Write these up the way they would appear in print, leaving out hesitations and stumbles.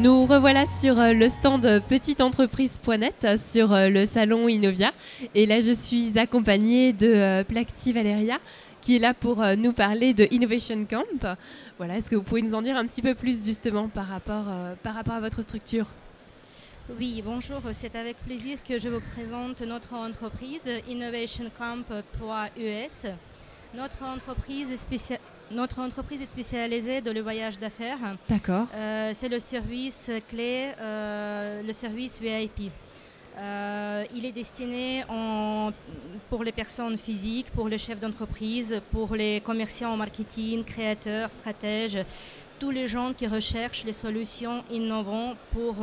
Nous revoilà sur le stand petiteentreprise.net sur le salon Innovia. Et là, je suis accompagnée de Plakti Valéria qui est là pour nous parler de Innovation Camp. Voilà, est-ce que vous pouvez nous en dire un petit peu plus justement par rapport à votre structure ? Oui, bonjour, c'est avec plaisir que je vous présente notre entreprise innovationcamp.us. Notre entreprise est spécialisée dans le voyage d'affaires. D'accord. C'est le service clé, le service VIP. Il est destiné pour les personnes physiques, pour les chefs d'entreprise, pour les commerciants en marketing, créateurs, stratèges, tous les gens qui recherchent les solutions innovantes pour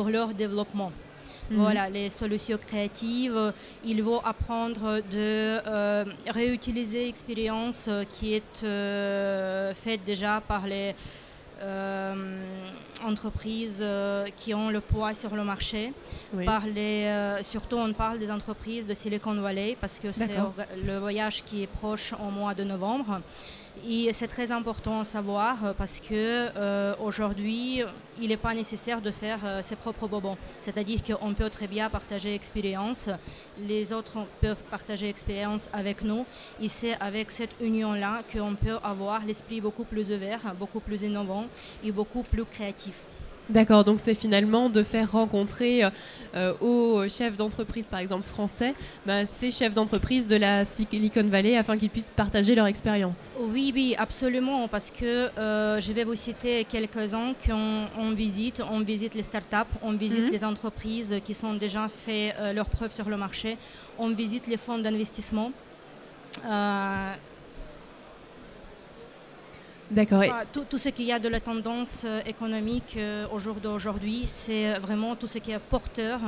leur développement. Voilà, les solutions créatives, ils vont apprendre de réutiliser l'expérience qui est faite déjà par les entreprises qui ont le poids sur le marché. Oui. Surtout, on parle des entreprises de Silicon Valley parce que c'est le voyage qui est proche au mois de novembre. Et c'est très important à savoir parce qu'aujourd'hui, il n'est pas nécessaire de faire ses propres bonbons. C'est-à-dire qu'on peut très bien partager l'expérience, les autres peuvent partager l'expérience avec nous. Et c'est avec cette union-là qu'on peut avoir l'esprit beaucoup plus ouvert, beaucoup plus innovant et beaucoup plus créatif. D'accord, donc c'est finalement de faire rencontrer aux chefs d'entreprise, par exemple français, ces chefs d'entreprise de la Silicon Valley afin qu'ils puissent partager leur expérience. Oui, absolument, parce que je vais vous citer quelques-uns qu'on visite. On visite les startups, on visite les entreprises qui sont déjà fait leurs preuves sur le marché, on visite les fonds d'investissement. D'accord. Tout ce qu'il y a de la tendance économique au jour d'aujourd'hui, c'est vraiment tout ce qui est porteur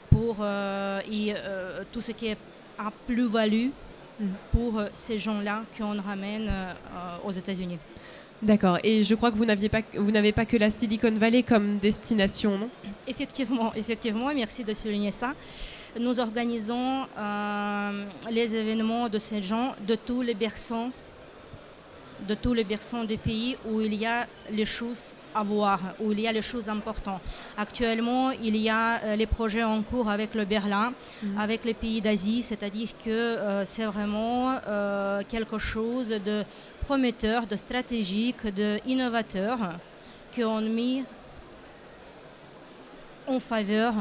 pour tout ce qui est à plus-value pour ces gens-là qu'on ramène aux États-Unis. D'accord. Et je crois que vous n'avez pas que la Silicon Valley comme destination, non ? Effectivement, merci de souligner ça. Nous organisons les événements de ces gens de tous les berceaux du pays où il y a les choses à voir, où il y a les choses importantes. Actuellement, il y a les projets en cours avec le Berlin, avec les pays d'Asie, c'est-à-dire que c'est vraiment quelque chose de prometteur, de stratégique, d'innovateur qu'on mis en faveur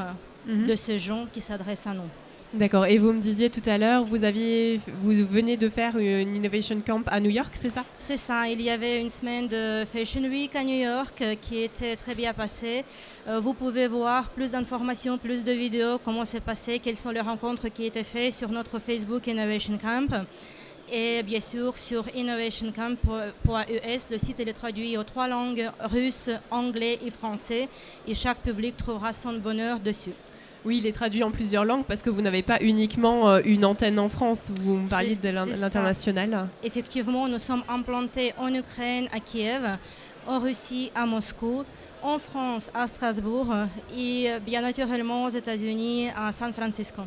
de ces gens qui s'adressent à nous. D'accord. Et vous me disiez tout à l'heure, vous venez de faire une Innovation Camp à New York, c'est ça ? C'est ça. Il y avait une semaine de Fashion Week à New York qui était très bien passée. Vous pouvez voir plus d'informations, plus de vidéos, comment c'est passé, quelles sont les rencontres qui étaient faites sur notre Facebook Innovation Camp. Et bien sûr, sur innovationcamp.us, le site est traduit aux 3 langues, russe, anglais et français. Et chaque public trouvera son bonheur dessus. Oui, il est traduit en plusieurs langues parce que vous n'avez pas uniquement une antenne en France. Vous me parliez de l'international. Effectivement, nous sommes implantés en Ukraine, à Kiev, en Russie, à Moscou, en France, à Strasbourg et bien naturellement aux États-Unis, à San Francisco.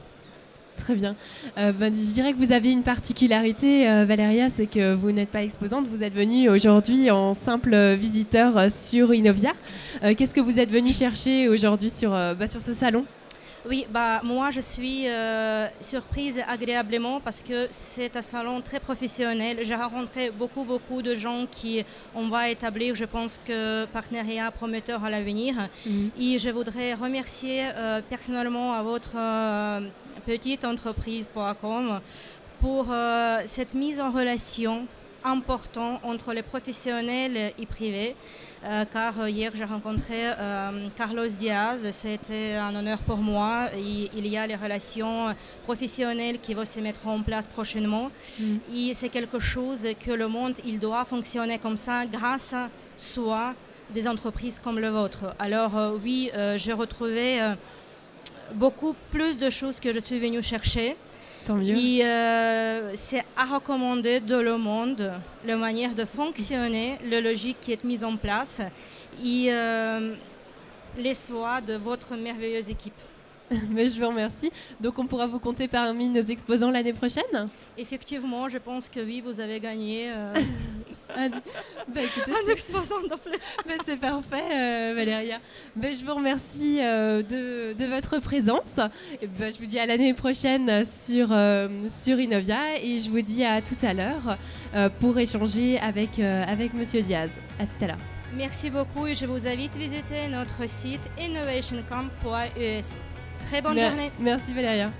Très bien. Je dirais que vous avez une particularité, Valéria, c'est que vous n'êtes pas exposante. Vous êtes venue aujourd'hui en simple visiteur sur Innovia. Qu'est-ce que vous êtes venue chercher aujourd'hui sur ce salon ? Oui, moi je suis surprise agréablement parce que c'est un salon très professionnel. J'ai rencontré beaucoup de gens qui on va établir, je pense, que partenariat prometteur à l'avenir. Et je voudrais remercier personnellement à votre petite entreprise.com pour cette mise en relation important entre les professionnels et privés, car hier j'ai rencontré Carlos Diaz, c'était un honneur pour moi. Il y a les relations professionnelles qui vont se mettre en place prochainement et c'est quelque chose que le monde il doit fonctionner comme ça grâce à soi des entreprises comme le vôtre. Alors oui, j'ai retrouvé beaucoup plus de choses que je suis venue chercher. Tant mieux. Et c'est à recommander dans le monde, la manière de fonctionner, la logique qui est mise en place et les choix de votre merveilleuse équipe. Mais je vous remercie. Donc on pourra vous compter parmi nos exposants l'année prochaine? Effectivement, je pense que oui, vous avez gagné Écoutez, un exposant de plus. c'est parfait, Valéria. Je vous remercie de votre présence. Et je vous dis à l'année prochaine sur Innovia et je vous dis à tout à l'heure pour échanger avec Monsieur Diaz. À tout à l'heure. Merci beaucoup et je vous invite à visiter notre site innovationcamp.es. Très bonne journée. Merci Valéria.